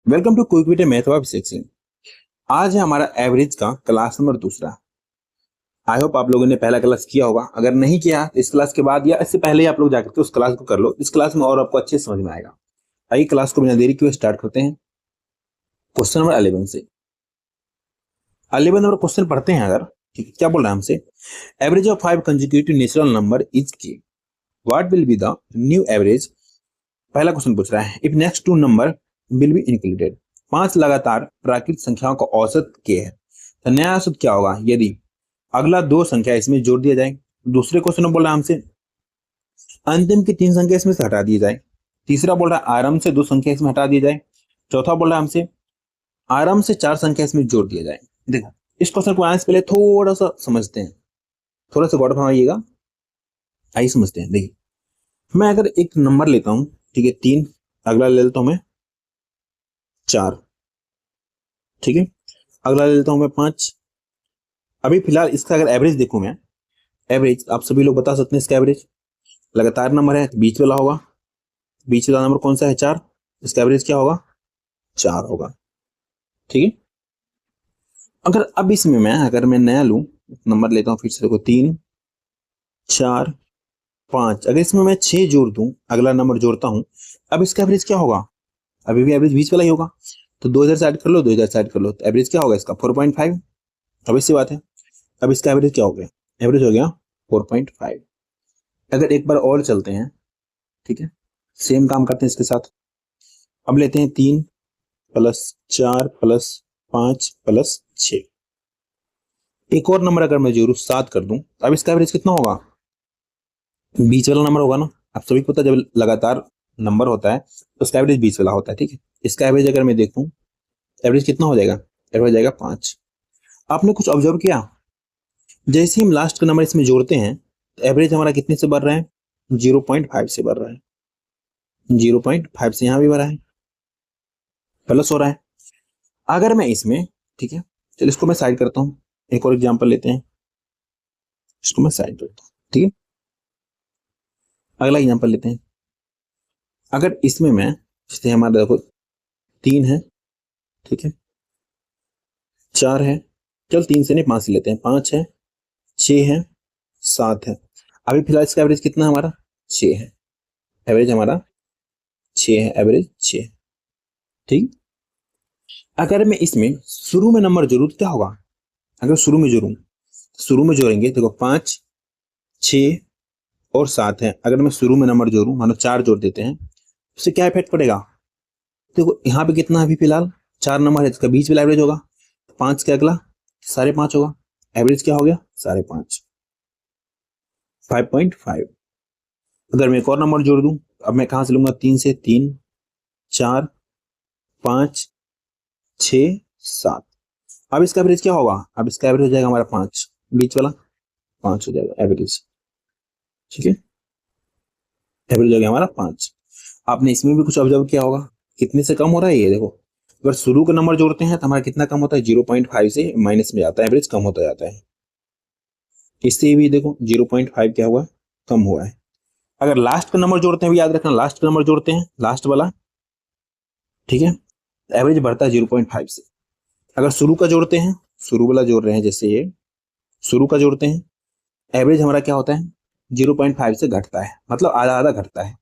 Welcome to quick wit math of sixing. आज है हमारा एवरेज का क्लास नंबर दूसरा। आई होप आप लोगों ने पहला क्लास किया होगा। अगर नहीं किया तो इस क्लास के बाद या इससे पहले ही आप लोग जाकर के उस क्लास को कर लो। इस क्लास में और आपको अच्छे समझ में आएगा। आइए क्लास को बिना देरी किए स्टार्ट करते हैं क्वेश्चन नंबर 11 से। 11 नंबर क्वेश्चन पढ़ते हैं। अगर ठीक है, क्या बोल रहा है हमसे, average of 5 consecutive natural number is K, what will be the new average. पहला क्वेश्चन पूछ रहा है, if next two number will be included. 5 लगातार प्राकृतिक संख्याओं का औसत के है, तो नया औसत क्या होगा यदि अगला 2 संख्या इसमें जोड़ दिया जाए। दूसरे क्वेश्चन में बोल रहा है हमसे अंतिम की 3 संख्या इसमें से हटा दी जाए। तीसरा बोल रहा है आरंभ से 2 संख्या इसमें हटा दी जाए। चौथा बोल रहा है हमसे आरंभ से 4 संख्या इसमें जोड़ दिया जाए। देखो इस क्वेश्चन को आने से पहले थोड़ा सा समझते हैं, थोड़ा सा गौर फरमाइएगा। आइए समझते हैं। देखिए मैं अगर एक नंबर लेता हूं, ठीक है 3, अगला ले लेता हूं मैं 4, ठीक है, अगला ले लेता हूं मैं 5। अभी फिलहाल इसका अगर एवरेज देखूं मैं, एवरेज आप सभी लोग बता सकते हैं। इसका एवरेज लगातार नंबर है तो बीच वाला होगा। बीच वाला नंबर कौन सा है? 4। इसका एवरेज क्या होगा? 4 होगा। ठीक है, अगर अब इसमें मैं अगर मैं नया लूं, नंबर लेता हूं फिर से, देखो 3 4 5, अगर इसमें मैं 6 जोड़ दूं, अगला नंबर जोड़ता हूं, अब इसका एवरेज क्या होगा? अभी भी एवरेज बीच वाला ही होगा। तो 2 इधर साइड कर लो, 2 इधर साइड कर लो, तो एवरेज क्या होगा इसका? 4.5। अब सी बात है। अब इसका एवरेज क्या हो गया? एवरेज हो गया 4.5। अगर एक बार और चलते हैं, ठीक है, सेम काम करते हैं इसके साथ। अब लेते हैं 3 प्लस 4 प्लस 5 प्लस 6। एक और नंबर अगर मैं जोड़ू 7 कर दूं, अब इसका एवरेज कितना होगा? बीच वाला नंबर होगा ना। आप सभी को पता है जब लगातार नंबर होता है तो उसका एवरेज बीच वाला होता है। ठीक है, इसका एवरेज अगर मैं देखूं, एवरेज कितना हो जाएगा? एवरेज जाएगा 5। आपने कुछ ऑब्जर्व किया, जैसे हम लास्ट का नंबर इसमें जोड़ते हैं तो एवरेज हमारा कितने से बढ़ रहा है? 0.5 से बढ़ रहा है। 0.5 से यहां भी बढ़ा है, प्लस हो रहा है। अगर मैं इसमें, ठीक है, चलो इसको मैं साइड करता हूं, एक और एग्जांपल लेते हैं, इसको मैं साइड करता हूं। ठीक है, अगला एग्जांपल लेते हैं। अगर इसमें मैं, जैसे हमारा देखो 3 है, ठीक है, 4 है, चल 3 से नहीं 5 से लेते हैं, 5 है, 6 है, 7 है। अभी फिलहाल इसका एवरेज कितना है हमारा? 6 है। एवरेज हमारा 6 है, एवरेज 6। ठीक, अगर मैं इसमें शुरू में नंबर जोड़ू तो क्या होगा? अगर शुरू में जोड़ू, शुरू में जोड़ेंगे, देखो 5 6 और 7 है। अगर मैं शुरू में नंबर जोड़ू, मानो 4 जोड़ देते हैं, उससे क्या इफेक्ट पड़ेगा? देखो यहाँ पे कितना है अभी फिलहाल? 4 नंबर है, इसका बीच वाला एवरेज होगा 5 के अगला 5.5 होगा। एवरेज क्या हो गया? 5.5, 5.5। अगर मैं एक और नंबर जोड़ दूं, अब मैं कहां से लूंगा? 3 से, 3 4 5 6 7। अब इसका एवरेज क्या होगा? अब इसका एवरेज हो जाएगा हमारा 5, बीच वाला 5 हो जाएगा एवरेज। ठीक है, एवरेज हो गया हमारा 5। आपने इसमें भी कुछ ऑब्जर्व किया होगा, कितने से कम हो रहा है ये। देखो अगर शुरू का नंबर जोड़ते हैं तो हमारा कितना कम होता है? 0.5 से माइनस में जाता है, एवरेज कम होता जाता है। इससे भी देखो 0.5 क्या हुआ? कम हुआ है। अगर लास्ट का नंबर जोड़ते हैं, भी याद रखना, लास्ट का नंबर जोड़ते हैं, लास्ट वाला, ठीक है, एवरेज बढ़ता है 0.5 से। अगर शुरू का जोड़ते हैं, शुरू वाला जोड़ रहे हैं, जैसे ये शुरू का जोड़ते हैं, एवरेज हमारा क्या होता है? 0.5 से घटता है, मतलब आधा आधा घटता है।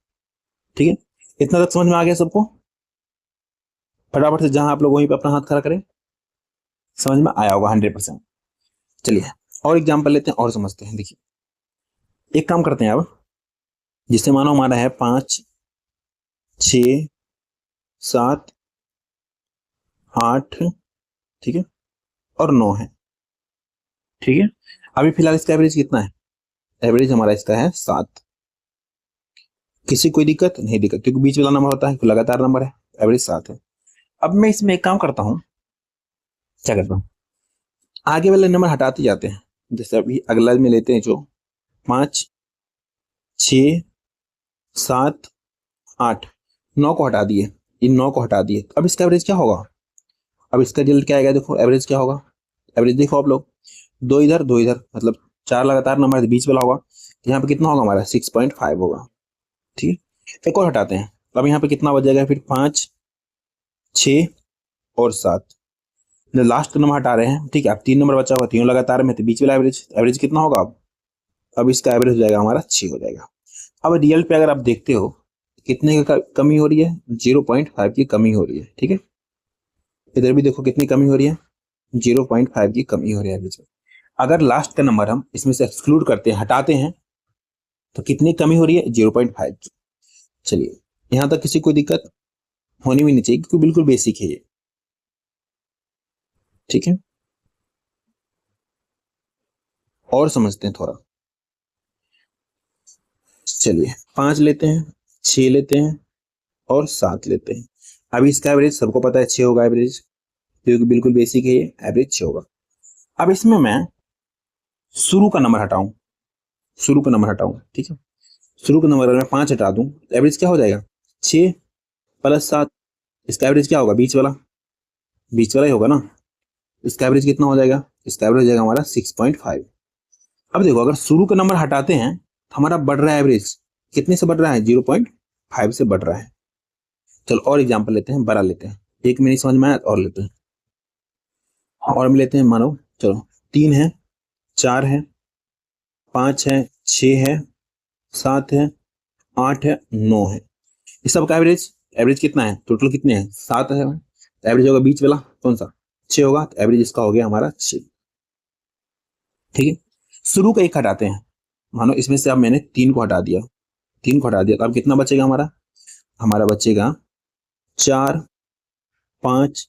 ठीक है, इतना तक समझ में आ गया सबको? फटाफट से जहां आप लोग वहीं पे अपना हाथ खड़ा करें, समझ में आया होगा 100%। चलिए और एग्जाम्पल लेते हैं और समझते हैं। देखिए एक काम करते हैं अब, जिससे मानो हमारा है 5 6 7 8, ठीक है, और 9 है। ठीक है, अभी फिलहाल इसका एवरेज कितना है? एवरेज हमारा इसका है 7। किसी कोई दिक्कत नहीं? दिक्कत, क्योंकि बीच वाला नंबर होता है, लगातार नंबर है, एवरेज 7 है। अब मैं इसमें एक काम करता हूं, क्या करता हूं, आगे वाले नंबर हटाते जाते हैं। जैसे अभी अगला में लेते हैं जो 5 6 7 8, 9 को हटा दिए, इन 9 को हटा दिए। अब इसका एवरेज क्या होगा? अब इसका रिजल्ट क्या आएगा? देखो एवरेज क्या होगा? एवरेज देखो आप लोग, 2 इधर 2 इधर, मतलब 4 लगातार नंबर बीच वाला होगा, तो यहाँ पे कितना होगा हमारा? 6.5 होगा। ठीक है, एक और हटाते हैं, अब यहाँ पे कितना बच जाएगा फिर? 5 6 और 7। लास्ट का नंबर हटा रहे हैं, ठीक है। अब 3 नंबर बचा हुआ, तीनों लगातार में, तो बीच वाला एवरेज कितना होगा? अब इसका एवरेज हो जाएगा हमारा 6 हो जाएगा। अब रिजल्ट पे अगर आप देखते हो कितने का कमी हो रही है? 0.5 की कमी हो रही है, ठीक है। इधर भी देखो कितनी कमी हो रही है, 0.5 की कमी हो रही है एवरेज में। अगर लास्ट का नंबर हम इसमें से एक्सक्लूड करते हैं, हटाते हैं, तो कितनी कमी हो रही है? 0.5 की। चलिए, यहां तक किसी को दिक्कत होनी भी नहीं चाहिए क्योंकि बिल्कुल बेसिक है ये, ठीक है। और समझते हैं थोड़ा। चलिए, 5 लेते हैं, 6 लेते हैं और 7 लेते हैं। अभी इसका एवरेज सबको पता है 6 होगा एवरेज, क्योंकि बिल्कुल बेसिक है ये, एवरेज 6 होगा। अब इसमें मैं शुरू का नंबर हटाऊं, ठीक है। शुरू का नंबर अगर मैं 5 हटा दूं तो एवरेज क्या हो जाएगा? 6 प्लस 7। इसका एवरेज क्या होगा? बीच वाला ही होगा ना। इसका एवरेज कितना हो जाएगा? इसका एवरेज हो जाएगा हमारा 6.5। अब देखो, अगर शुरू का नंबर हटाते हैं तो हमारा बढ़ रहा है एवरेज, कितने से बढ़ रहा है? 0.5 से बढ़ रहा है। चलो और एग्जांपल लेते हैं, बड़ा लेते हैं। एक में नहीं समझ में आया और लेते हैं, और में लेते हैं। मानो चलो 3 है, 4 है, 5 है, 6 है, 7 है, 8 है, 9 है। इस सब का एवरेज कितना है? टोटल कितने हैं? 7 है। एवरेज होगा बीच वाला कौन सा? 6 होगा, तो एवरेज इसका हो गया हमारा 6, ठीक है। शुरू का 1 हटाते हैं, मानो इसमें से अब मैंने 3 को हटा दिया, तो अब कितना बचेगा हमारा? हमारा बचेगा 4, 5,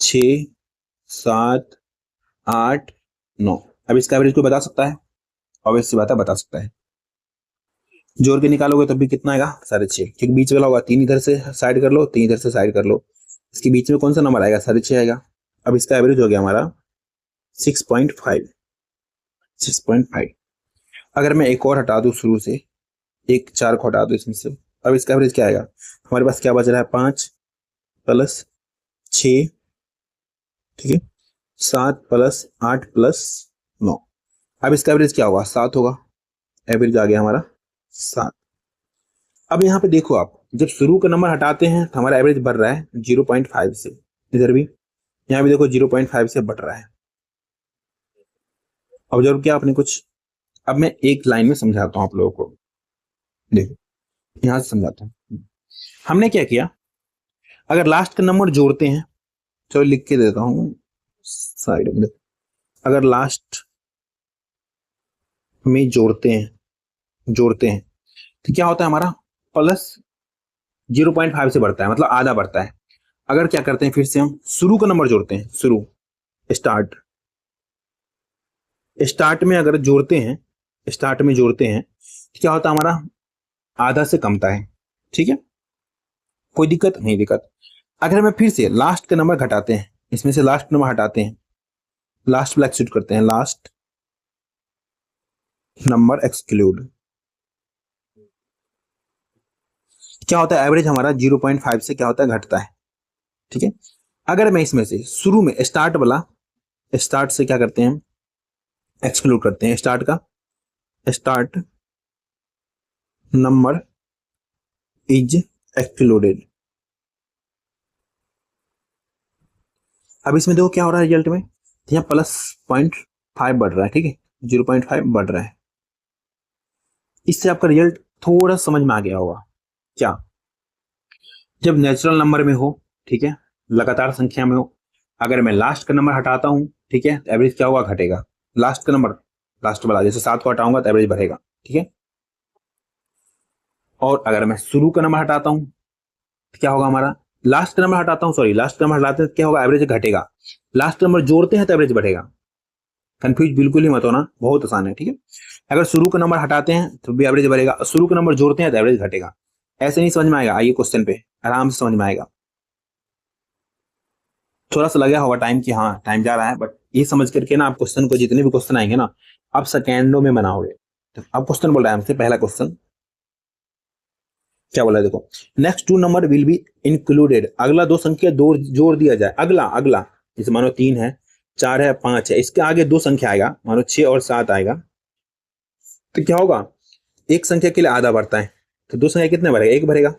6, 7, 8, 9। अब इसका एवरेज कोई बता सकता है? ऑब्वियस सी बात है, बता सकता है। जोड़ के निकालोगे तब भी कितना आएगा? 6.5, क्योंकि बीच वाला होगा। 3 इधर से साइड कर लो, 3 इधर से साइड कर लो, इसके बीच में कौन सा नंबर आएगा? 6.5 आएगा। अब इसका एवरेज हो गया हमारा 6.5। अगर मैं एक और हटा दूं शुरू से, एक 4 को हटा दूं इसमें से, अब इसका एवरेज क्या आएगा? हमारे पास क्या बच रहा है? 5 प्लस 6, ठीक है, 7 प्लस 8 प्लस 9। अब इसका एवरेज क्या होगा? 7 होगा। एवरेज आ गया हमारा 7। अब यहाँ पे देखो आप, जब शुरू का नंबर हटाते हैं तो हमारा एवरेज बढ़ रहा है 0.5 से। इधर भी, यहाँ भी देखो 0.5 से बढ़ रहा है। ऑब्जर्व किया आपने कुछ? अब मैं एक लाइन में समझाता हूँ आप लोगों को, देखो यहां से समझाता हूँ। हमने क्या किया, अगर लास्ट का नंबर जोड़ते हैं, चलो लिख के देता हूँ साइड में। अगर लास्ट में जोड़ते हैं तो क्या होता है हमारा? प्लस 0.5 से बढ़ता है, मतलब आधा बढ़ता है। अगर क्या करते हैं, फिर से हम शुरू का नंबर जोड़ते हैं, शुरू स्टार्ट में अगर जोड़ते हैं, तो क्या होता है हमारा? आधा से कमता है, ठीक है। कोई दिक्कत नहीं? दिक्कत। अगर मैं फिर से लास्ट का नंबर घटाते हैं, इसमें से लास्ट नंबर हटाते हैं, लास्ट वाला एक्सक्लूड करते हैं, लास्ट नंबर एक्सक्लूड, क्या होता है? एवरेज हमारा 0.5 से क्या होता है? घटता है, ठीक है। अगर मैं इसमें से शुरू में स्टार्ट से क्या करते हैं? एक्सक्लूड करते हैं, स्टार्ट नंबर इज एक्सक्लूडेड। अब इसमें देखो क्या हो रहा है रिजल्ट में, यहाँ प्लस 0.5 बढ़ रहा है, ठीक है, 0.5 बढ़ रहा है। इससे आपका रिजल्ट थोड़ा समझ में आ गया होगा क्या? जब नेचुरल नंबर में हो, ठीक है, लगातार संख्या में हो, अगर मैं लास्ट का नंबर हटाता हूं, ठीक है, तो एवरेज क्या होगा? घटेगा। लास्ट का नंबर, लास्ट वाला, जैसे 7 को हटाऊंगा तो एवरेज बढ़ेगा, ठीक है। और अगर मैं शुरू का नंबर हटाता हूं तो क्या होगा हमारा? लास्ट का नंबर हटाता हूं, सॉरी, लास्ट का नंबर हटाते हैं तो क्या होगा? एवरेज घटेगा। लास्ट नंबर जोड़ते हैं तो एवरेज बढ़ेगा। कंफ्यूज बिल्कुल ही मत होना, बहुत आसान है, ठीक है। अगर शुरू का नंबर हटाते हैं तो भी एवरेज बढ़ेगा, शुरू का नंबर जोड़ते हैं तो एवरेज घटेगा। ऐसे नहीं समझ में आएगा? आइए क्वेश्चन पे आराम से समझ में आएगा। थोड़ा सा लगा होगा टाइम, कि हाँ टाइम जा रहा है, बट ये समझ करके ना आप क्वेश्चन को, जितने भी क्वेश्चन आएंगे ना, आप सेकेंडों में बनाओगे। तो अब क्वेश्चन बोल रहा है हमसे, पहला क्वेश्चन क्या बोला है देखो, next 2 number will be included. अगला 2 संख्या जोड़ दिया जाए। अगला जैसे मानो 3 है, 4 है, 5 है, इसके आगे 2 संख्या आएगा, मानो 6 और 7 आएगा, तो क्या होगा? एक संख्या के लिए आधा बढ़ता है, तो 2 संख्या कितने बढ़ेगा? 1 बढ़ेगा।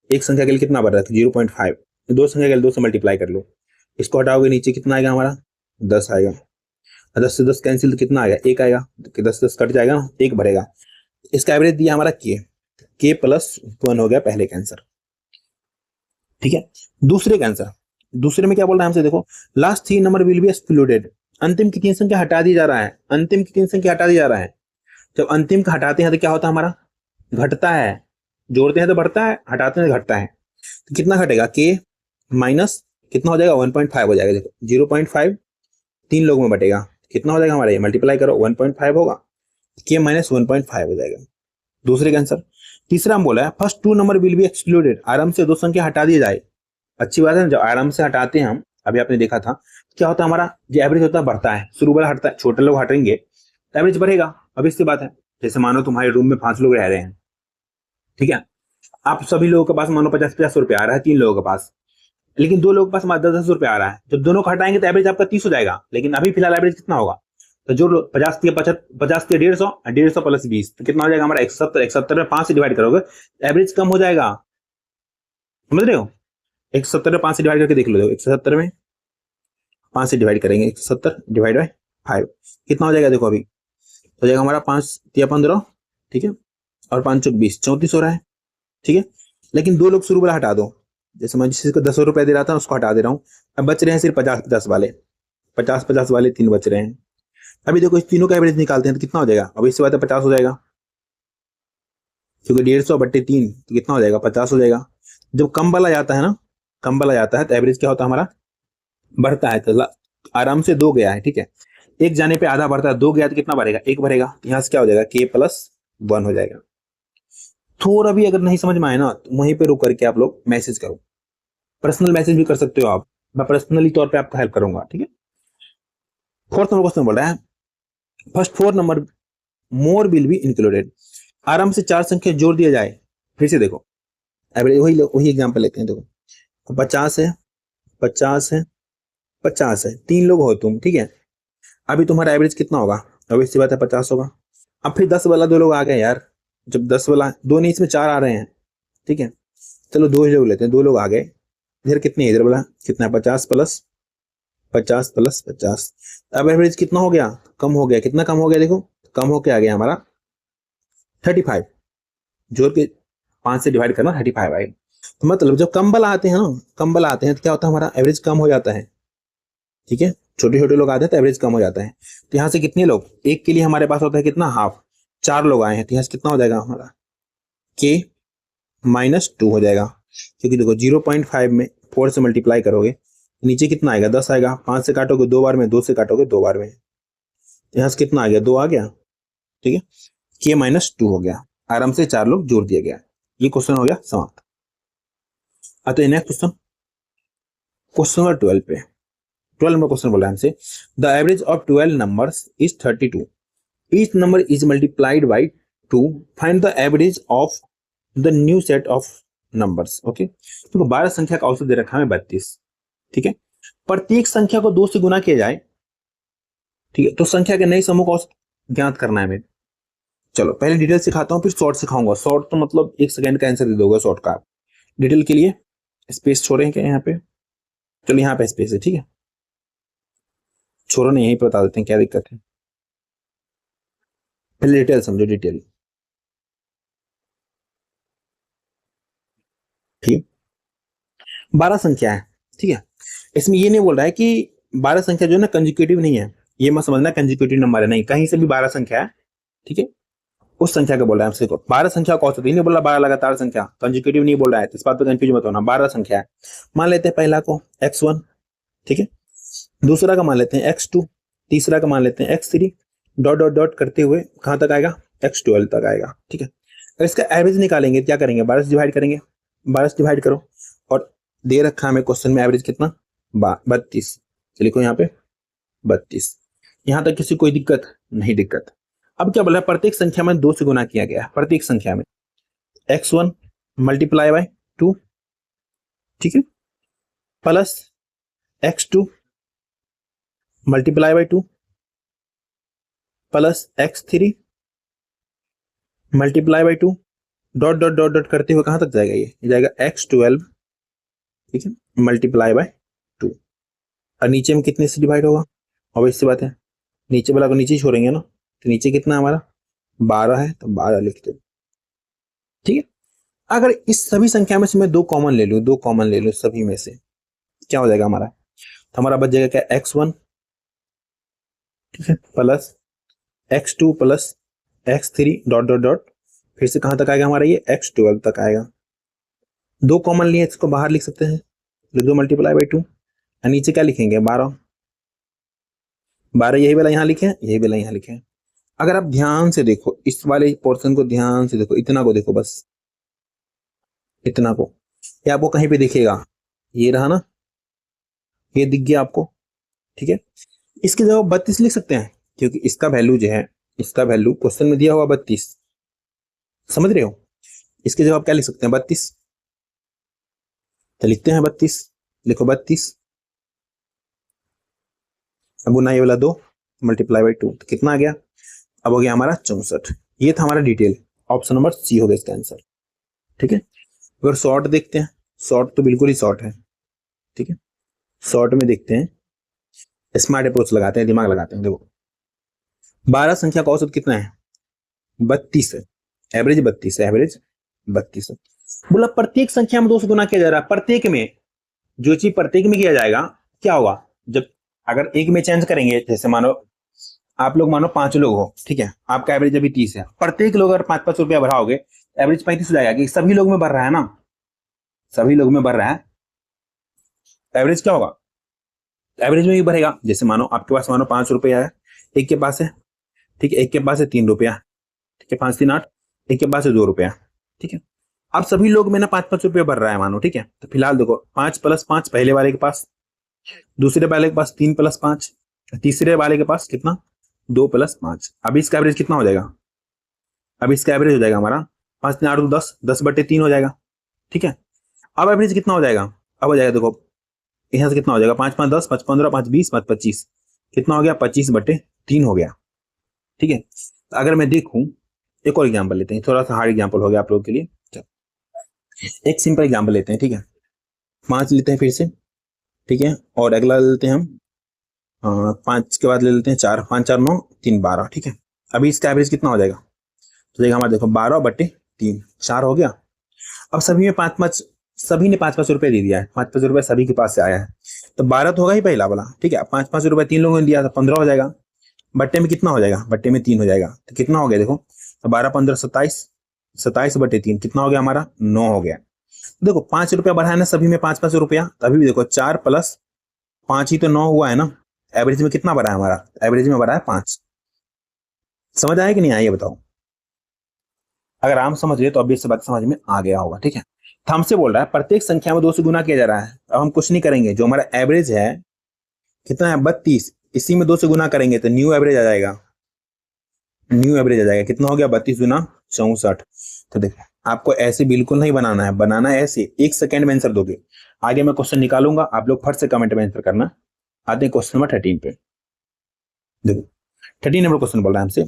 एक संख्या के लिए कितना बढ़ रहा है? 0.5। दो संख्या के 2 से मल्टीप्लाई कर लो, इसको हटाओगे नीचे कितना आएगा हमारा 10 आएगा, 10 से 10 कैंसिल तो कितना आएगा 1 आएगा, तो 10 10 कट जाएगा ना, 1 भरेगा। इसका एवरेज दिया हमारा के प्लस 1 हो गया पहले का आंसर। ठीक है, दूसरे का आंसर, दूसरे में क्या बोल रहा है हमसे, देखो last 3 number will be excluded, अंतिम की 3 संख्या हटा दी जा रहा है, अंतिम की 3 संख्या हटा दी जा रहा है। जब अंतिम का हटाते हैं तो क्या होता है हमारा, घटता है, जोड़ते हैं तो बढ़ता है, हटाते हैं तो घटता है। तो कितना घटेगा के माइनस कितना हो जाएगा 1.5 हो जाएगा, देखो 0.5 3 लोगों में बटेगा, कितना हो जाएगा हमारा, ये मल्टीप्लाई करो 1.5 होगा, के माइनस 1.5 हो जाएगा दूसरे का आंसर। तीसरा हम बोला है first 2 number will be excluded, आराम से 2 संख्या हटा दी जाए। अच्छी बात है ना, जब आराम से हटाते हैं हम, अभी आपने देखा था क्या होता है हमारा, जो एवरेज होता है बढ़ता है, शुरू वाला हटता है, छोटे लोग हटेंगे तो एवरेज बढ़ेगा। अब इसकी बात है, जैसे मानो तुम्हारे रूम में 5 लोग रह रहे हैं, ठीक है, आप सभी लोगों के पास मानो 50-50 रुपया आ रहा है 3 लोगों के पास, लेकिन 2 लोगों के पास 10-10 रुपया आ रहा है, जब दोनों को हटाएंगे तो एवरेज आपका 30 हो जाएगा, लेकिन अभी फिलहाल एवरेज कितना होगा, तो जो 50 के 150 150 प्लस 20 तो कितना हो जाएगा हमारा 170, 170 में 5 से डिवाइड करोगे एवरेज कम हो जाएगा, समझ रहे हो, 170 में 5 से डिवाइड करके देख लो, 170 में 5 से डिवाइड करेंगे, 170 डिवाइड बाय 5 कितना हो जाएगा, देखो अभी हो जाएगा हमारा 5 या 15, ठीक है, और 5 चौक 20 34 हो रहा है, ठीक है। लेकिन 2 लोग शुरू वाला हटा दो, जैसे मैं जिसको 10 रुपया दे रहा था उसको हटा दे रहा हूँ, अब बच रहे हैं सिर्फ 50-50 वाले, 50-50 वाले 3 बच रहे हैं। अभी देखो इस तीनों का एवरेज निकालते हैं तो कितना हो जाएगा, अब इससे बात है 50 हो जाएगा, क्योंकि 150/3 तो कितना हो जाएगा 50 हो जाएगा। जब कम वाला जाता है ना, कम वाला जाता है तो एवरेज क्या होता है हमारा, बढ़ता है, तो आराम से 2 गया है, ठीक है, एक जाने पे आधा बढ़ता है, 2 गया तो कितना बढ़ेगा 1 बढ़ेगा, यहाँ से क्या हो जाएगा के प्लस 1 हो जाएगा। थोड़ा भी अगर नहीं समझ में आए ना तो वहीं पे रुक करके आप लोग मैसेज करो, पर्सनल मैसेज भी कर सकते हो आप, मैं पर्सनली तौर पे आपका हेल्प करूंगा, ठीक है। फोर्थ नंबर क्वेश्चन बोल रहा है first 4 number more will be included, आराम से 4 संख्या जोड़ दिया जाए, फिर से देखो एवरेज वही एग्जांपल लेते हैं, देखो 50 है, 50 है, 50 है, 3 लोग हो तुम, ठीक है, अभी तुम्हारा एवरेज कितना होगा, अब इससे बात है 50 होगा। अब फिर 10 वाला 2 लोग आ गए यार, जब 10 वाला 2 नहीं इसमें 4 आ रहे हैं, ठीक है, चलो 2 ही लोग लेते हैं, 2 लोग आ गए, इधर कितने इधर वाला कितना है 50 प्लस 50 प्लस 50, अब एवरेज कितना हो गया, कम हो गया, कितना कम हो गया, देखो कम होके आ गया हमारा 35, जोड़ के 5 से डिवाइड करना 35 आएगा। तो मतलब जब कम वाला आते हैं ना, कम वाला आते हैं तो क्या होता है हमारा एवरेज कम हो जाता है, ठीक है, छोटे छोटे लोग आते हैं तो एवरेज कम हो जाता है। तो यहाँ से कितने लोग, एक के लिए हमारे पास होता है कितना हाफ, 4 लोग आए हैं तो यहाँ से कितना हो जाएगा हमारा के माइनस 2 हो जाएगा, क्योंकि देखो 0.5 में 4 से मल्टीप्लाई करोगे नीचे कितना आएगा 10 आएगा, 5 से काटोगे 2 बार में, 2 से काटोगे 2 बार में, यहाँ से कितना आ गया 2 आ गया, ठीक है, के माइनस 2 हो गया, आराम से 4 लोग जोड़ दिया गया। ये क्वेश्चन हो गया समाप्त। आते हैं नेक्स्ट क्वेश्चन, क्वेश्चन नंबर 12 पे। 12 नंबर क्वेश्चन बोला हमसे the average of 12 numbers is 32, each number is multiplied by 2, find the average of the new set of numbers. Okay, तो 12 संख्या का औसत दे रखा है 32, ठीक है, प्रत्येक संख्या को 2 से गुना किया जाए, ठीक है, तो संख्या के नए समूह का औसत ज्ञात करना है हमें। चलो पहले डिटेल सिखाता हूँ फिर शॉर्ट सिखाऊंगा, शॉर्ट तो मतलब 1 सेकंड का आंसर दे दोगे शॉर्ट का, डिटेल के लिए स्पेस छोड़े क्या यहाँ पे, चलो यहाँ पे स्पेस है, ठीक है, छोड़ो नहीं यहीं पे बता देते हैं क्या दिक्कत है, पहले डिटेल समझो, डिटेल, ठीक, 12 संख्या है, ठीक है, इसमें ये नहीं बोल रहा है कि 12 संख्या जो है ना कंजिक्यूटिव नहीं है, ये मत समझना कंजिक्यूटिव नंबर है, नहीं, कहीं से भी 12 संख्या है, ठीक है, उस संख्या का बोल रहा है हमसे, 12 संख्या का औसत, नहीं बोला 12 लगातार संख्या, कंजिक्यूटिव नहीं बोल रहा है, तो इस बात पे कंफ्यूज मत होना, 12 संख्या है। मान लेते हैं पहला को x1, ठीक है, दूसरा का मान लेते हैं x2, तीसरा का मान लेते हैं x3, डॉट डॉट डॉट करते हुए कहां तक आएगा x12 तक आएगा, ठीक है। अब इसका एवरेज निकालेंगे, क्या करेंगे 12 से डिवाइड करेंगे, 12 से डिवाइड करो, और दे रखा हमें क्वेश्चन में एवरेज कितना 32, लिखो यहाँ पे 32, यहां तक किसी कोई दिक्कत नहीं, दिक्कत। अब क्या बोला है प्रत्येक संख्या में 2 से गुना किया गया, प्रत्येक संख्या में x1 मल्टीप्लाई बाय 2, ठीक है, plus x2 multiply by 2 plus x3 multiply by 2, dot dot dot dot करते हुए कहां तक जाएगा, ये जाएगा x12 ठीक है, मल्टीप्लाई बाय 2। और नीचे में कितने से डिवाइड होगा, ऑब्वियस सी बात है नीचे वाला को नीचे ही छोड़ेंगे ना, तो नीचे कितना हमारा 12 है, तो 12 लिखते हैं। ठीक है, अगर इस सभी संख्या में से मैं 2 कॉमन ले लूं, 2 कॉमन ले लूं सभी में से, क्या हो जाएगा हमारा, तो हमारा बच जाएगा क्या, x1, ठीक है, plus x2 plus x3 dot dot dot, फिर से कहां तक आएगा हमारा, ये x12 तक आएगा। 2 कॉमन लिए, इसको बाहर लिख सकते हैं, लिख दो मल्टीप्लाई बाई 2, और नीचे क्या लिखेंगे 12, 12 यही वाला यहाँ लिखे, यही वाला यहाँ लिखे। अगर आप ध्यान से देखो इस वाले पोर्शन को, ध्यान से देखो, इतना को देखो, बस इतना को, ये आपको कहीं पे दिखेगा, ये रहा ना, ये दिख गया आपको, ठीक है। इसकी जगह 32 लिख सकते हैं, क्योंकि इसका वैल्यू जो है, इसका वैल्यू क्वेश्चन में दिया हुआ 32, समझ रहे हो। इसके जवाब क्या लिख सकते हैं 32, तो लिखते हैं 32, लिखो 32, अब गुना ये वाला 2 मल्टीप्लाई बाई 2, तो कितना आ गया, अब हो गया हमारा 64। ये था हमारा डिटेल, ऑप्शन नंबर सी हो गया इसका आंसर। ठीक है, अगर शॉर्ट देखते हैं, शॉर्ट तो बिल्कुल ही शॉर्ट है, ठीक है। शॉर्ट में देखते हैं, स्मार्ट अप्रोच लगाते हैं, दिमाग लगाते हैं। देखो 12 संख्या का औसत कितना है, 32 है, एवरेज 32 है, एवरेज 32 है। बोला प्रत्येक संख्या में 2 से गुना किया जा रहा है, प्रत्येक में, जो चीज प्रत्येक में किया जाएगा क्या होगा, जब अगर एक में चेंज करेंगे, जैसे मानो आप लोग मानो 5 लोग हो, ठीक है, आपका एवरेज अभी 30 है, प्रत्येक लोग अगर 5-5 रुपया बढ़ाओगे, एवरेज 35 हो जाएगा, कि सभी लोग में बढ़ रहा है ना, सभी लोग में बढ़ रहा है, एवरेज क्या होगा, एवरेज में भी बढ़ेगा। जैसे मानो आपके पास मानो 5 रुपया है, एक के पास है, ठीक है, एक के पास है 3 रुपया, ठीक है, 5 3 8, एक के पास है 2 रुपया, ठीक है। अब सभी लोग में ना 5-5 रुपया बढ़ रहा है मानो, ठीक है, तो फिलहाल देखो 5 + 5 पहले वाले के पास, दूसरे वाले के पास 3 + 5, तीसरे वाले के पास कितना 2 + 5। अब इसका एवरेज कितना हो जाएगा, अब इसका एवरेज हो जाएगा हमारा 5 3 8 2 10, 10/3 हो जाएगा, ठीक है। अब एवरेज कितना हो जाएगा, अब हो जाएगा देखो यहां से कितना हो जाएगा, 5 5 10, 5 15, 5 20, 5 25, कितना हो गया 25/3 हो गया, ठीक है। तो अगर मैं देखूं, एक और एग्जांपल लेते हैं, थोड़ा सा हार्ड एग्जांपल हो गया आप लोगों के लिए, एक सिंपल एग्जांपल लेते हैं, ठीक है। 5 लेते हैं फिर से, ठीक है, और अगला ले लेते हैं हम 5 के बाद ले लेते हैं 4, 5 4 9 3 12, ठीक है। अभी इसका एवरेज कितना हो जाएगा, तो देखो हमारा देखो 12/3, 4 हो गया। अब सभी में 5-5, सभी ने 5-5 रुपए दे दिया है, 5-5 रुपए सभी के पास से आया है, तो 12 तो होगा ही पहला वाला, ठीक है। 5-5 रुपए 3 लोगों ने दिया, तो 15 हो जाएगा, बट्टे में कितना हो जाएगा, बट्टे में 3 हो जाएगा, तो कितना हो गया देखो, तो 12 15 27, 27/3 कितना हो गया हमारा 9 हो गया। देखो 5 रुपया बढ़ा है ना सभी में 5-5 रुपया, तभी भी देखो 4 + 5 ही तो 9 हुआ है ना, एवरेज में कितना बढ़ा है हमारा, एवरेज में बढ़ा है 5। समझ आया कि नहीं आया ये बताओ, अगर आम समझ रहे तो अब ये बात समझ में आ गया होगा, ठीक है। तो हमसे बोल रहा है प्रत्येक संख्या में 2 से गुना किया जा रहा है, अब हम कुछ नहीं करेंगे, जो हमारा एवरेज है कितना है 32, इसी में 2 से गुना करेंगे तो न्यू एवरेज आ जाएगा, न्यू एवरेज आ जाएगा, कितना हो गया 32 गुना 64। तो देखो आपको ऐसे बिल्कुल नहीं बनाना है, बनाना है ऐसे, 1 सेकंड में आंसर दोगे। आगे मैं क्वेश्चन निकालूंगा, आप लोग फट से कमेंट में आंसर करना। आते हैं क्वेश्चन नंबर 13 पे। देखो 13 नंबर क्वेश्चन बोल रहा है हमसे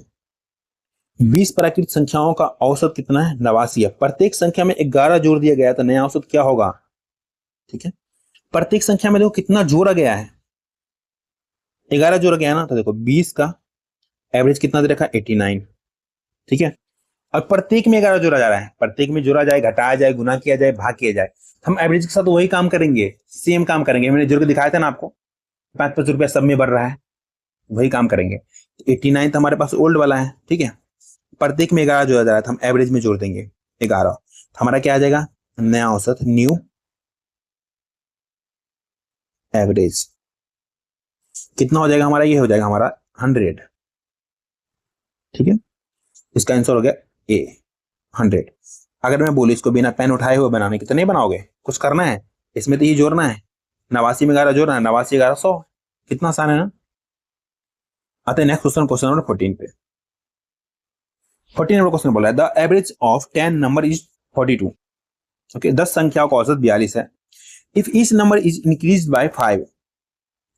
20 प्राकृतिक संख्याओं का औसत कितना है, 89 है। प्रत्येक संख्या में 11 जोड़ दिया गया, तो नया औसत क्या होगा, ठीक है। प्रत्येक संख्या में देखो कितना जोड़ा गया है, 11 जोड़ा गया ना, तो देखो 20 का एवरेज कितना दे रखा है 89, ठीक है। और प्रत्येक में 11 जोड़ा जा रहा है, प्रत्येक में जोड़ा जाए, घटाया जाए, गुना किया जाए, भाग किया जाए, हम एवरेज के साथ वही काम करेंगे, सेम काम करेंगे। मैंने जोड़ के दिखाया था ना आपको, 5-5 रुपया सब में बढ़ रहा है, वही काम करेंगे। 89 तो हमारे पास ओल्ड वाला है, ठीक है। प्रत्येक में 11 जोड़ा जा रहा है, तो हम एवरेज में जोड़ देंगे 11, तो हमारा क्या आ जाएगा नया औसत, न्यू एवरेज कितना हो जाएगा हमारा, ये हो जाएगा हमारा 100, ठीक है। इसका आंसर हो गया ए 100। अगर मैं बोलूं इसको बिना पेन उठाए हुए बनाने की, तो नहीं बनाओगे, कुछ करना है इसमें, तो ये जोड़ना है, 89 में 11 जोड़ना है, 89 11 100, कितना आसान है ना। आते हैं नेक्स्ट क्वेश्चन, क्वेश्चन नंबर 14 पे। 14 नंबर क्वेश्चन बोला है the average of 10 number is 42, okay. 10 संख्याओं का औसत 42 है। If each number is increase bye 5,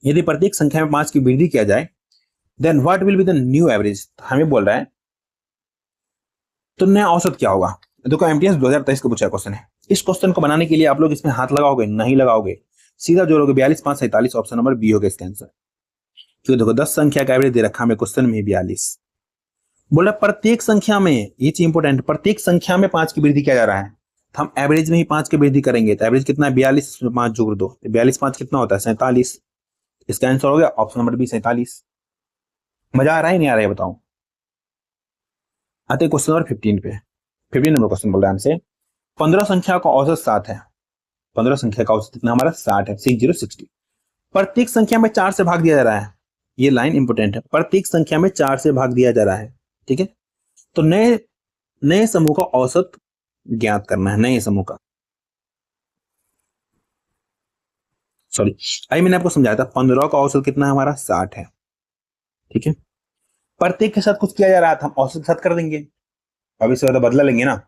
यदि प्रत्येक संख्या में 5 की वृद्धि किया जाए, then what will be the new average. हमें बोल रहा है तो नया औसत क्या होगा। देखो एमटीएस 2023 का पूछा क्वेश्चन है, इस क्वेश्चन को बनाने के लिए आप लोग इसमें हाथ लगाओगे? नहीं लगाओगे, सीधा जोड़ोगे 42 5 47, ऑप्शन नंबर बी होगा इसका आंसर। क्योंकि देखो 10 संख्या का एवरेज दे रखा है क्वेश्चन में 42। बोला प्रत्येक संख्या में, ये चीज इंपोर्टेंट, प्रत्येक संख्या में 5 की वृद्धि किया जा रहा है, तो हम एवरेज में ही 5 की वृद्धि करेंगे। तो एवरेज कितना है? 42, इसमें 5 जोड़ दो, 42 5 कितना होता है? 47। इसका आंसर हो गया ऑप्शन नंबर बी 47। मजा आ रहा है नहीं आ रहा है बताओ? आते क्वेश्चन नंबर 15 पे। 15 नंबर क्वेश्चन बोल रहा है हमसे 15 संख्या का औसत 7 है। 15 संख्या का औसत कितना हमारा? 60 है, 60। प्रत्येक संख्या में 4 से भाग दिया जा रहा है। ये लाइन इंपोर्टेंट है, प्रत्येक संख्या में 4 से भाग दिया जा रहा है। ठीक है, तो नए नए समूह का औसत ज्ञात करना है, नए समूह का। सॉरी, अभी मैंने आपको समझाया था 15 का औसत कितना है हमारा? 60 है। ठीक है, प्रत्येक के साथ कुछ किया जा रहा था, हम औसत के साथ कर देंगे। अब इससे ज्यादा बदला लेंगे ना,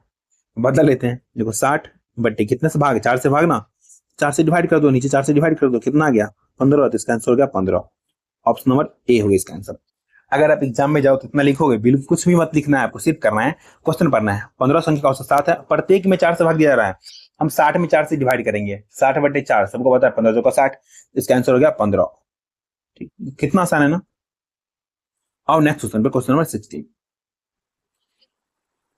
बदला लेते हैं। देखो 60 बट्टे कितने से भाग? 4 से भागना, 4 से डिवाइड कर दो, नीचे 4 से डिवाइड कर दो, कितना आ गया? 15। तो इसका आंसर हो गया 15। ऑप्शन नंबर ए होगा इसका आंसर। अगर आप एग्जाम में जाओ तो इतना लिखोगे, बिल्कुल कुछ भी मत लिखना है, आपको सिर्फ करना है, क्वेश्चन पढ़ना है। 15 संख्या का औसत 7 है, प्रत्येक में 4 से भाग दिया जा रहा है, हम 60 में 4 से डिवाइड करेंगे। 60 बटे 4 सबको पता है 15 का 60, इसका आंसर हो गया 15। ठीक, कितना आसान है ना। और नेक्स्ट क्वेश्चन पे, क्वेश्चन नंबर 16।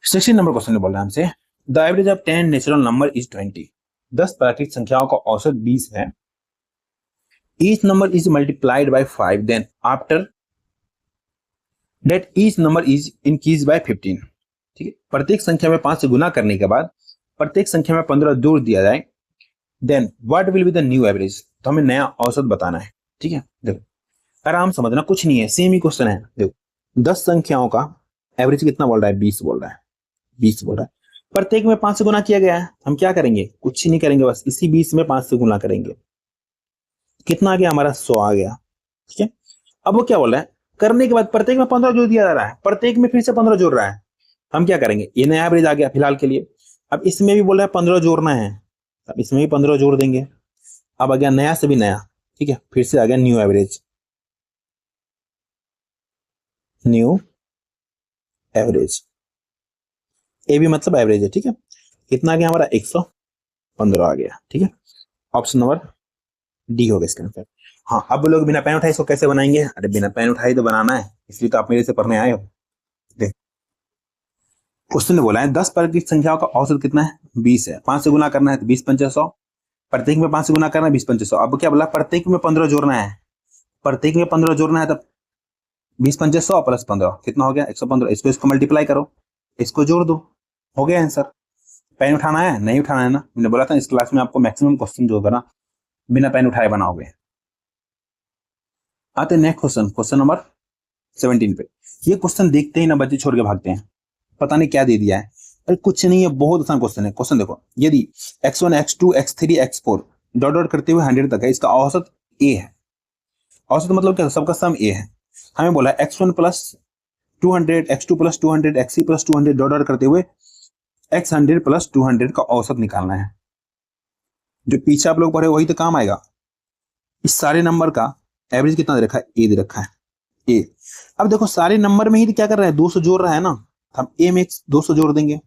16 नंबर क्वेश्चन में बोल रहा है हमसे the average of 10 natural number is 20। 10 प्राकृतिक संख्याओं का औसत 20 है। Each number is multiplied by 5, then after that each number is increase by 15। ठीक है, प्रत्येक संख्या में 5 से गुना करने के बाद प्रत्येक संख्या में 15 जोड़ दिया जाए, then what will be the new average. तो हमें नया औसत बताना है। ठीक है, देखो आराम समझना, कुछ नहीं है, सेम ही क्वेश्चन है। देखो 10 संख्याओं का एवरेज कितना बोल रहा है? 20 बोल रहा है, 20 बोल रहा है। प्रत्येक में 5 से गुना किया गया है, हम क्या करेंगे? कुछ नहीं करेंगे, बस इसी 20 में 5 से गुना करेंगे। कितना आ गया हमारा? 100 आ गया। ठीक है, अब वो क्या बोल रहा है? करने के बाद प्रत्येक में 15 जोड़ दिया जा रहा है, प्रत्येक में फिर से 15 जोड़ रहा है, हम क्या करेंगे? ये नया एवरेज आ गया फिलहाल के लिए। अब इसमें भी बोल रहा है 15 जोड़ना है, अब इसमें भी 15 जोड़ देंगे। अब आ गया नया से भी नया। ठीक है, फिर से आ गया न्यू एवरेज, न्यू एवरेज। ए भी मतलब एवरेज है। ठीक है, कितना आ गया हमारा? 115 आ गया। ठीक है, ऑप्शन नंबर डी होगा इसका आंसर। हाँ, अब लोग बिना पेन उठाए इसको कैसे बनाएंगे? अरे बिना पेन उठाए तो बनाना है, इसलिए तो आप मेरे से पढ़ने आए हो। देख क्वेश्चन ने बोला है 10 प्राकृतिक संख्याओं का औसत कितना है? 20 है। 5 से गुना करना है तो 20 पंचे 100, प्रत्येक में 5 से गुना करना है, 20 पंचे 100। अब क्या बोला? प्रत्येक में 15 जोड़ना है, प्रत्येक में 15 जोड़ना है, तब 20 पंचे 100 प्लस 15 कितना हो गया? 115। इसको मल्टीप्लाई करो, इसको जोड़ दो, हो गया आंसर। पेन उठाना है? नहीं उठाना है ना, मैंने बोला था इस क्लास में आपको मैक्सिमम क्वेश्चन जो होगा ना बिना पेन उठाए बनाओगे। आते नेक्स्ट क्वेश्चन, क्वेश्चन नंबर 17 पे। ये क्वेश्चन देखते ही ना बच्चे छोड़ के भागते हैं, पता नहीं क्या दे दिया है। अरे कुछ नहीं है, बहुत आसान क्वेश्चन है। क्वेश्चन देखो, यदि x1 x2 x3 x4 dot dot करते हुए 100 तक है, इसका औसत a है। औसत मतलब क्या? सबका सम a है। हमें बोला x1 plus 200 x2 plus 200 x3 plus 200 dot dot करते हुए x100 प्लस 200 का औसत निकालना है। जो पीछे आप लोग पढ़े वही तो काम आएगा। इस सारे नंबर का एवरेज कितना दे रखा है? ए दे रखा है, ए। अब देखो सारे नंबर में ही तो क्या कर रहा है? 200 जोड़ रहा है ना, हम ए में 200 जोड़ देंगे,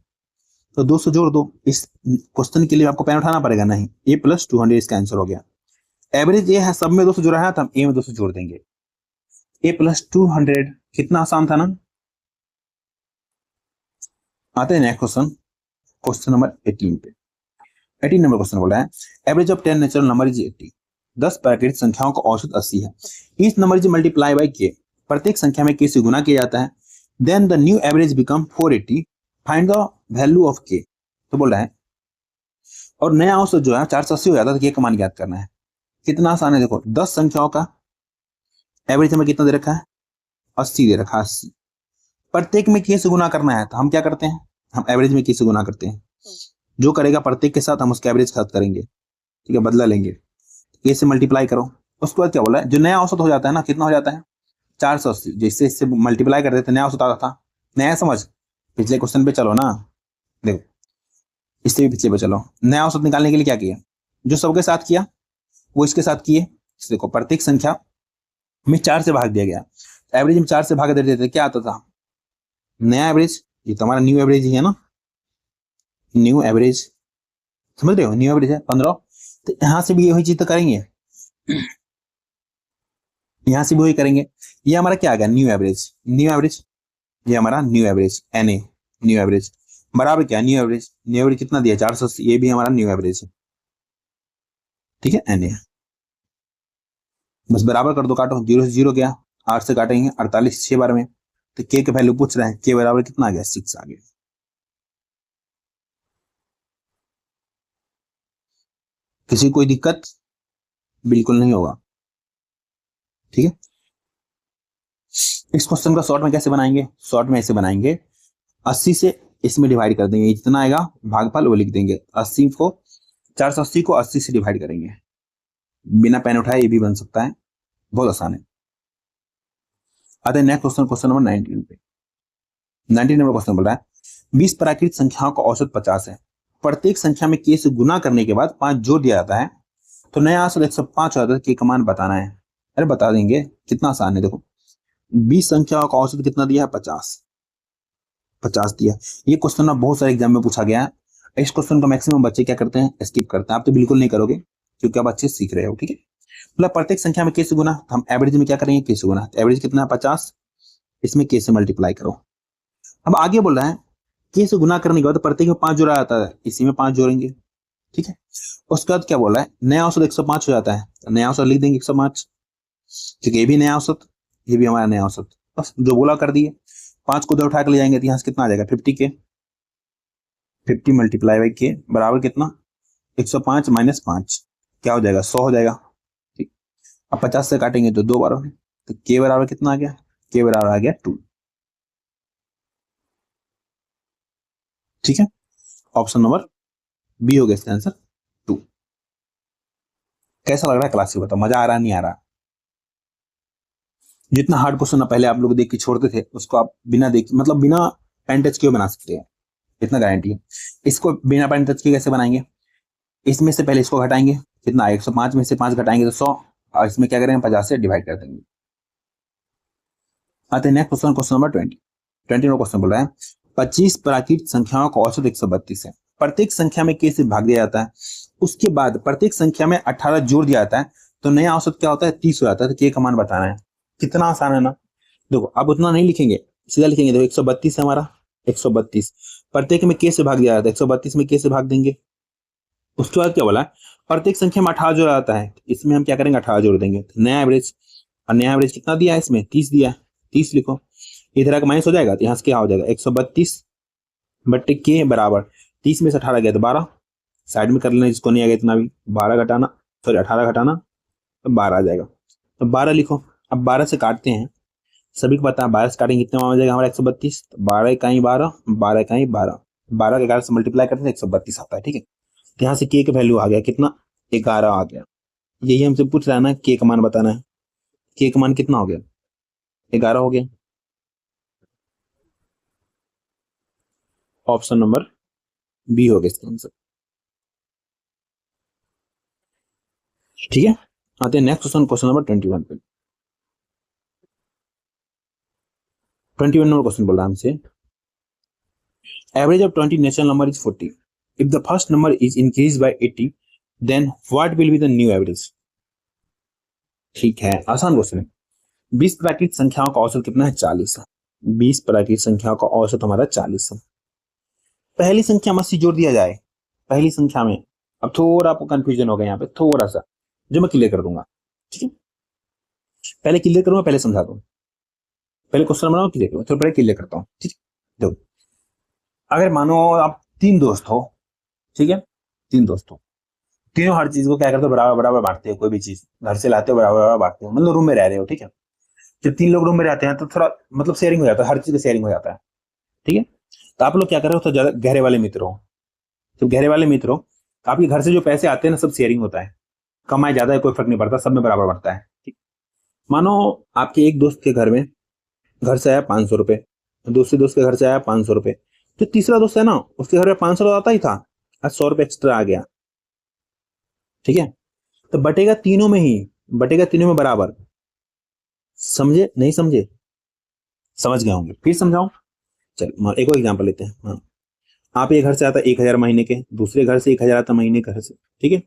तो 200 जोड़ दो। इस क्वेश्चन के लिए आपको पेन उठाना पड़ेगा नहीं, ए प्लस 200 इसका आंसर हो गया। एवरेज ये है, सब में 200 जोड़ा है तो हम ए में 200 जोड़ देंगे। ए प्लस 200, कितना आसान था ना। आते हैं नेक्स्ट क्वेश्चन, क्वेश्चन नंबर 18 पे। 18 नंबर क्वेश्चन बोल रहा है average of 10 natural number is 80। 10 प्राकृतिक संख्याओं का औसत 80 है। Each number is multiply by के। प्रत्येक संख्या में के से गुना किया जाता है। Then the new average become 480, find the value of K. तो बोल रहा है और नया औसत जो है 480 हो जाता है, तो के का मान ज्ञात करना है। कितना आसान है, देखो 10 संख्याओं का एवरेज हमें कितना दे रखा है? 80 दे रखा है, 80। प्रत्येक में के से गुना करना है, तो हम क्या करते हैं? हम एवरेज में के से गुना करते हैं। जो करेगा प्रत्येक के साथ हम उसके एवरेज के साथ करेंगे। ठीक है, बदला लेंगे, के से मल्टीप्लाई करो। उसके बाद क्या बोला है? जो नया औसत हो जाता है ना, कितना हो जाता है? 480। जैसे इससे मल्टीप्लाई कर देते नया औसत आता था। नया समझ, पिछले क्वेश्चन पे चलो ना, देखो इससे भी पिछले पे चलो। नया औसत निकालने के लिए क्या किया? जो सबके साथ किया वो इसके साथ किए। देखो प्रत्येक संख्या में 4 से भाग दिया गया, एवरेज में 4 से भाग दे देते, क्या आता था? नया एवरेज। ये तो हमारा न्यू एवरेज ही है ना, न्यू एवरेज। समझ रहे हो, न्यू एवरेज है 15। तो यहां से भी यही चीज तो करेंगे, यहां से भी वही करेंगे। ये हमारा क्या आ गया, न्यू एवरेज, न्यू एवरेज, ये हमारा new average NA, new average बराबर क्या, न्यू एवरेज, न्यू एवरेज कितना दिया 480, ये भी हमारा न्यू एवरेज है, ठीक है NA। बस बराबर कर दो, काटो, 0 से 0 गया, 8 से काटेंगे 48 6 बार में, तो के का वैल्यू पूछ रहे हैं, के बराबर कितना आ गया 6 आ गया। किसी कोई दिक्कत बिल्कुल नहीं होगा, ठीक है। इस क्वेश्चन का शॉर्ट में कैसे बनाएंगे, शॉर्ट में ऐसे बनाएंगे, 80 से इसमें डिवाइड कर देंगे, जितना आएगा भागफल वो लिख देंगे, 80 को 480 को 80 से डिवाइड करेंगे, बिना पेन उठाए ये भी बन सकता है, बहुत आसान है। आते हैं नेक्स्ट क्वेश्चन, क्वेश्चन नंबर 19 पे। 19 नंबर क्वेश्चन बोल रहा है 20 प्राकृत संख्याओं का औसत 50 है, प्रत्येक संख्या में के से गुना करने के बाद 5 जोड़ दिया जाता है, तो नया औसत 105 हो जाता है, के का मान बताना है। अरे बता देंगे, कितना आसान है, देखो 20 संख्याओं का औसत कितना दिया है 50, 50 दिया। ये क्वेश्चन ना बहुत सारे एग्जाम में पूछा गया है, इस क्वेश्चन को मैक्सिमम बच्चे क्या करते हैं, स्किप करते हैं, आप तो बिल्कुल नहीं करोगे क्योंकि आप अच्छे सीख रहे हो, ठीक है। मतलब प्रत्येक संख्या में के से गुना, हम एवरेज में क्या करेंगे, के से गुना, एवरेज कितना है 50, इसमें के से मल्टीप्लाई करो। अब आगे बोल रहा है के से गुना करने के बाद प्रत्येक में 5 जोड़ा जाता है, इसी में 5 जोड़ेंगे, ठीक है। उसके बाद क्या बोला है, नया औसत 105 हो जाता है, तो नया औसत लिख देंगे 105, क्योंकि ये भी नया औसत, ये भी हमारा नया औसत, बस जो बोला कर दिए। 5 को उधर उठा के ले जाएंगे तो यहाँ से कितना आ जाएगा 50 के, 50 मल्टीप्लाई बाई के बराबर कितना 105 माइनस 5 क्या हो जाएगा 100 हो जाएगा, ठीक। अब 50 से काटेंगे तो 2 बार होंगे, तो के बराबर कितना आ गया, के बराबर आ गया 2, ठीक है। ऑप्शन नंबर बी हो गया इसका आंसर 2। कैसा लग रहा है क्लास, बताओ मजा आ रहा है नहीं आ रहा। जितना हार्ड क्वेश्चन ना पहले आप लोग देख के छोड़ते थे, उसको आप बिना देख मतलब बिना पेन टच के बना सकते हैं, इतना गारंटी है। इसको बिना पेन टच के कैसे बनाएंगे, इसमें से पहले इसको घटाएंगे, कितना 105 में से 5 घटाएंगे तो 100, और इसमें क्या करेंगे 50 से डिवाइड कर देंगे। आते हैं next question, question number 20 number question बोल रहा है 25 प्राकृत संख्याओं का औसत 132 है, प्रत्येक संख्या में के से भाग दिया जाता है, उसके बाद प्रत्येक संख्या में 18 जोड़ दिया जाता है, तो नया औसत क्या होता है 30 हो जाता है, तो के का मान बताना है। कितना आसान है ना, देखो अब उतना नहीं लिखेंगे, सीधा लिखेंगे, देखो 132 है हमारा, 132 प्रत्येक में के से भाग दिया जाता है, 132 में के से भाग देंगे। उसके बाद क्या बोला, प्रत्येक संख्या में 18 जोड़ा जाता है, इसमें हम क्या करेंगे 18 जोड़ देंगे, तो नया एवरेज, और नया एवरेज कितना दिया है इसमें 30 दिया है, 30 लिखो, इधर का माइनस हो जाएगा, तो यहाँ से क्या हो जाएगा 132 बट्टे के बराबर 30 में से 18 गया तो 12, साइड में कर लेना जिसको नहीं आ गया इतना भी, 12 घटाना सॉरी 18 घटाना तो 12 आ जाएगा, तो 12 लिखो। अब 12 से काटते हैं, सभी को पता है 12 से काटेंगे कितना हो जाएगा हमारा 132, तो 12 इकाई 12, 12 इकाई 12, 12 के 11 से मल्टीप्लाई करते हैं 132 आता है, ठीक है। तो यहाँ से के का वैल्यू आ गया कितना 11 आ गया। यही हमसे पूछ रहा है ना, के का मान बताना है, के का मान कितना हो गया 11 हो गया। ऑप्शन नंबर बी हो गया इसका आंसर, ठीक है। आते हैं नेक्स्ट क्वेश्चन, क्वेश्चन नंबर 21 पे। 21 नंबर क्वेश्चन बोल रहा है हमसे average of 20 natural number is 40, if the first number is increase by 80 then what will be the new average. ठीक है, आसान क्वेश्चन है। 20 प्राकृत संख्याओं का औसत कितना है 40 है, 20 प्राकृत संख्याओं का औसत हमारा 40 है। पहली संख्या में 80 जोड़ दिया जाए, पहली संख्या में, अब थोड़ा आपको कंफ्यूजन होगा यहाँ पे थोड़ा सा, जो मैं क्लियर कर दूंगा, ठीक है। पहले क्लियर करूंगा, पहले समझा दूं, पहले क्वेश्चन बनाओ क्लियर करूंगा, तो पहले क्लियर करता हूँ, ठीक है। देखो अगर मानो आप 3 दोस्त हो, ठीक है, 3 दोस्त हो, तीनों हर चीज को क्या करते हो बराबर बराबर बांटते हो, कोई भी चीज घर से लाते हो बराबर बराबर बांटते हो, मतलब रूम में रह रहे हो, ठीक है। जब 3 लोग रूम में रहते हैं तो थोड़ा मतलब शेयरिंग हो जाता है, हर चीज का शेयरिंग हो जाता है, ठीक है। तो आप लोग क्या कर रहे हो, तो ज्यादा गहरे वाले मित्र हो, जब गहरे वाले मित्र हो तो आपके घर से जो पैसे आते हैं ना सब शेयरिंग होता है, कमाई ज्यादा है कोई फर्क नहीं पड़ता, सब में बराबर बढ़ता है, ठीक। मानो आपके एक दोस्त के घर में घर से आया 500 रुपए, दूसरे दोस्त के घर से आया 500 रुपए, जो तीसरा दोस्त है ना उसके घर में 500 आता ही था, आज 100 रुपए एक्स्ट्रा आ गया, ठीक है। तो बटेगा तीनों में ही, बटेगा तीनों में बराबर, समझे नहीं समझे, समझ गए होंगे फिर समझाऊं। चल एक और एग्जांपल लेते हैं, हाँ आप एक घर से आता है 1000 महीने के, दूसरे घर से 1000 आता महीने घर से, ठीक है।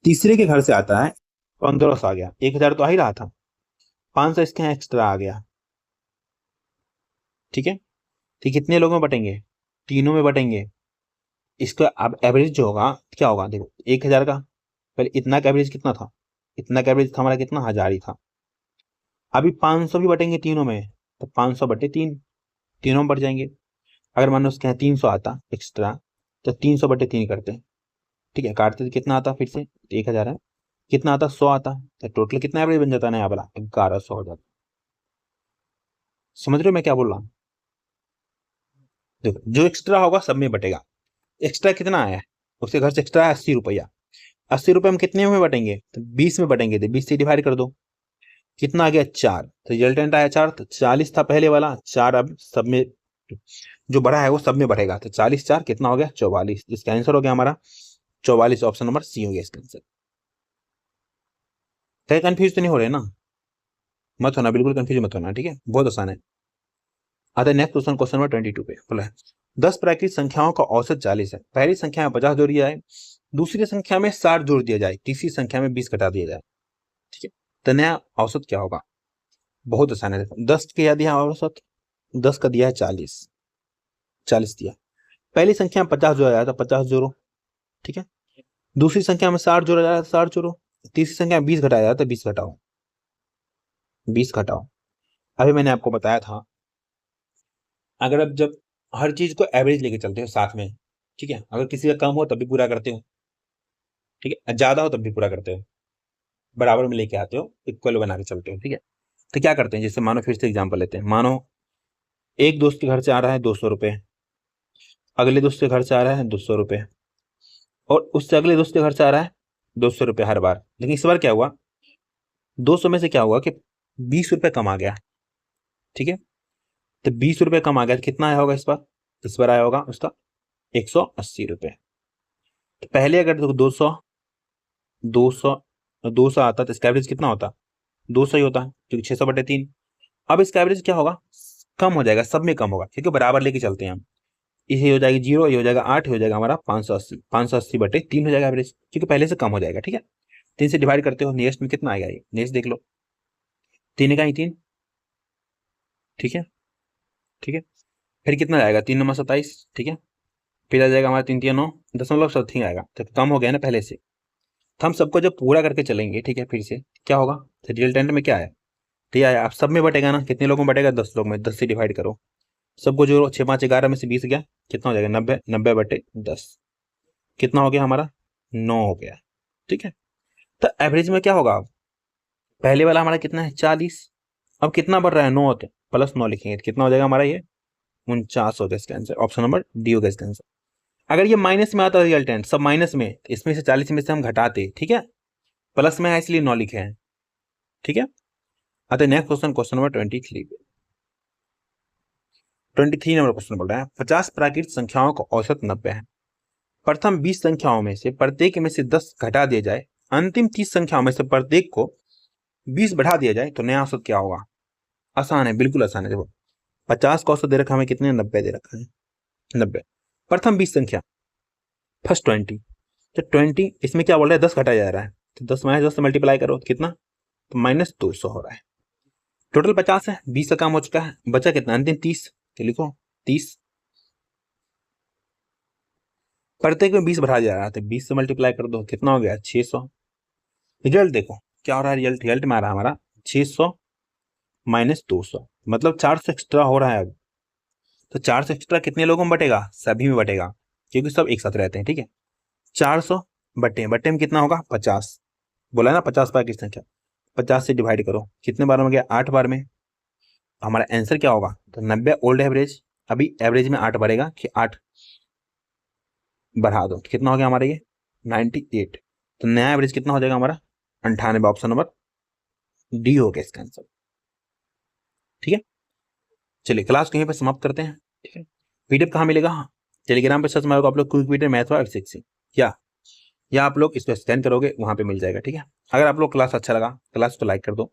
तीसरे के घर से आता है 1500 आ गया, 1000 तो आ ही रहा था, 500 इसके यहाँ एक्स्ट्रा आ गया, ठीक है। तो कितने लोगों में बटेंगे, तीनों में बटेंगे। इसका अब एवरेज जो होगा क्या होगा, देखो 1000 का पहले इतना का एवरेज कितना था, इतना का एवरेज था हमारा कितना, 1000 ही था। अभी 500 भी बटेंगे तीनों में, तो 500 बटे 3, तीनों में बढ़ जाएंगे। अगर मान लो उसके यहाँ 300 आता एक्स्ट्रा, तो 300 बटे 3 करते हैं, ठीक है। काटते तो कितना आता फिर से, 1000 है, कितना आता 100 आता, तो टोटल कितना एवरेज बन जाता है नया वाला, 1100 हो जाता। समझ रहे हो मैं क्या बोल रहा हूँ। देखो जो एक्स्ट्रा होगा सब में बटेगा। एक्स्ट्रा कितना आया है, उसके घर से एक्स्ट्रा है 80 रुपया, 80 रुपये हम कितने में बटेंगे, तो 20 में बटेंगे, तो 20 से डिवाइड कर दो, कितना आ गया 4, तो रिजल्टेंट आया 4, तो 40 था पहले वाला, 4 अब सब में जो बढ़ा है वो सब में बढ़ेगा, तो 40 4 कितना हो गया 44, जिसका आंसर हो गया हमारा 44, ऑप्शन नंबर सी हो गया इसका आंसर। कहीं कंफ्यूज तो नहीं हो रहे ना, मत होना, बिल्कुल कंफ्यूज मत होना, ठीक है, बहुत आसान है। आता है नेक्स्ट क्वेश्चन, क्वेश्चन नंबर 22 पे बोला है 10 प्राकृतिक संख्याओं का औसत 40 है, पहली संख्या में 50 जोड़ दिया जाए, दूसरी संख्या में 60 जोड़ दिया जाए, तीसरी संख्या में 20 घटा दिया जाए, ठीक है। तो नया औसत क्या होगा, बहुत आसान है। 10 के क्या दिया औसत, 10 का दिया है 40, 40 दिया, पहली संख्या में 50 जोड़ा जाए तो 50 जोड़ो, ठीक है। दूसरी संख्या में 60 जोड़ा जाए तो 60 जोड़ो, तीसरी संख्या में 20 घटाया जाए तो 20 घटाओ, 20 घटाओ। अभी मैंने आपको बताया था, अगर आप जब हर चीज को एवरेज लेके चलते हो साथ में, ठीक है, अगर किसी का कम हो तब भी पूरा करते हो, ठीक है, ज्यादा हो तब भी पूरा करते हो, बराबर में लेके आते हो, इक्वल बना के चलते हो, ठीक है। तो क्या करते हैं, जैसे मानो फिर से एग्जाम्पल लेते हैं, मानो एक दोस्त के घर से आ रहा है 200 रुपये, अगले दोस्त के घर से आ रहा है 200 रुपये, और उससे अगले दोस्त के घर से आ रहा है 200 रुपये हर बार। लेकिन इस बार क्या हुआ, 200 में से क्या हुआ कि 20 रुपये कम आ गया, ठीक है। तो 20 रुपये कम आ गया तो कितना आया होगा इस बार आया होगा उसका 180 रुपये। तो पहले अगर 200 200 200 आता तो इसका एवरेज कितना होता, 200 ही होता, क्योंकि 600 बटे 3। अब इसका एवरेज क्या होगा, कम हो जाएगा, सब में कम होगा, क्योंकि बराबर लेके चलते हैं हम। ये हो जाएगा 0, ये हो जाएगा 8, हो जाएगा हमारा 580, 580 बटे 3 हो जाएगा एवरेज, क्योंकि पहले से कम हो जाएगा, ठीक है। 3 से डिवाइड करते हो, नेक्स्ट में कितना आएगा, ये नेक्स्ट देख लो, 3 का ही 3, ठीक है, ठीक है। फिर कितना जाएगा, 3 नंबर 27, ठीक है। फिर आ जाएगा हमारा 3 3 9 दशमलव समथिंग आएगा, तो कम हो गया ना पहले से। तो हम सबको जब पूरा करके चलेंगे, ठीक है, फिर से क्या होगा, तो रिजल्टेंट में क्या आया, ठीक है, आप सब में बटेगा ना, कितने लोगों में बटेगा, 10 लोग में, 10 से डिवाइड करो, सबको जोड़ो, 6 5 11 में से 20 गया, कितना हो जाएगा 90, 90 बटे 10, कितना हो गया हमारा 9 हो गया, ठीक है। तो एवरेज में क्या होगा, पहले वाला हमारा कितना है 40, अब कितना बढ़ रहा है 9 होते, प्लस 9 लिखेंगे तो कितना हो जाएगा हमारा ये 49 हो गया इसका आंसर, ऑप्शन नंबर डी हो गया इसका आंसर। अगर ये माइनस में आता रिजल्टेंट सब माइनस में, इसमें से 40 में से हम घटाते, ठीक है, प्लस में है इसलिए 9 लिखे हैं, ठीक है। आते next question, question number 23 number question बोल रहा है 50 प्राकृतिक संख्याओं का औसत 90 है, प्रथम 20 संख्याओं में से प्रत्येक में से 10 घटा दिया जाए, अंतिम 30 संख्याओं में से प्रत्येक को 20 बढ़ा दिया जाए, तो नया औसत क्या होगा। आसान है, बिल्कुल आसान है। देखो 50 का औसत दे रखा है हमें, कितने 90 दे रखा है, 90। प्रथम 20 संख्या, फर्स्ट 20, तो 20 इसमें क्या बोल रहा है 10 घटाया जा रहा है, तो 10 माइनस 10 से मल्टीप्लाई करो कितना, तो माइनस 200 हो रहा है। टोटल 50 है, 20 का काम हो चुका है, बचा कितना अंतिम 30, तो लिखो 30, प्रत्येक में 20 बढ़ा जा रहा है, तो 20 से मल्टीप्लाई कर दो, कितना हो गया 600। रिजल्ट देखो क्या हो रहा है, रिजल्ट में आ रहा है हमारा 600 माइनस 200, मतलब 400 एक्स्ट्रा हो रहा है अब। तो 400 एक्स्ट्रा कितने लोगों में बटेगा, सभी में बटेगा, क्योंकि सब एक साथ रहते हैं, ठीक है। 400 बटे बटे में कितना होगा 50, बोला ना 50 बार की संख्या, 50 से डिवाइड करो, कितने बार में गया 8 बार में, हमारा आंसर क्या होगा, तो 90 ओल्ड एवरेज, अभी एवरेज में 8 बढ़ेगा कि 8 बढ़ा दो, कितना हो गया हमारा ये 98, तो नया एवरेज कितना हो जाएगा हमारा 98, ऑप्शन नंबर डी हो गया इसका आंसर, ठीक है। चलिए क्लास को यहीं पर समाप्त करते हैं, ठीक है। पीडीएफ कहाँ मिलेगा, टेलीग्राम पे सर्च मारोगे आप लोग क्विक वीडियो मैथ और फिजिक्स, या आप लोग इसको स्कैन करोगे वहां पे मिल जाएगा, ठीक है। अगर आप लोग क्लास अच्छा लगा, क्लास को लाइक कर दो,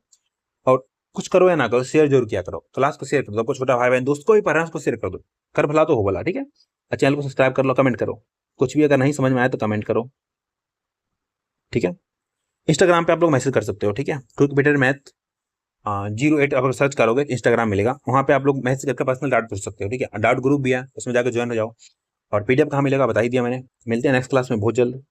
और कुछ करो या ना करो शेयर जरूर किया करो, क्लास को शेयर कर दो, कुछ छोटा भाई बहन दोस्त को भी पढ़ रहा है उसको शेयर कर दो, कर भला तो हो भला, ठीक है। चैनल को सब्सक्राइब कर लो, कमेंट करो, कुछ भी अगर नहीं समझ में आया तो कमेंट करो, ठीक है। इंस्टाग्राम पे आप लोग मैसेज कर सकते हो, ठीक है। क्विक बेटर मैथ 08 अगर सर्च करोगे तो इंस्टाग्राम मिलेगा, वहाँ पे आप लोग मैसेज करके पर्सनल डाउट पूछ सकते हो, ठीक है। डाउट ग्रुप भी है, उसमें जाकर ज्वाइन हो जाओ। और PDF कहाँ मिलेगा बता ही दिया मैंने। मिलते हैं नेक्स्ट क्लास में बहुत जल्द।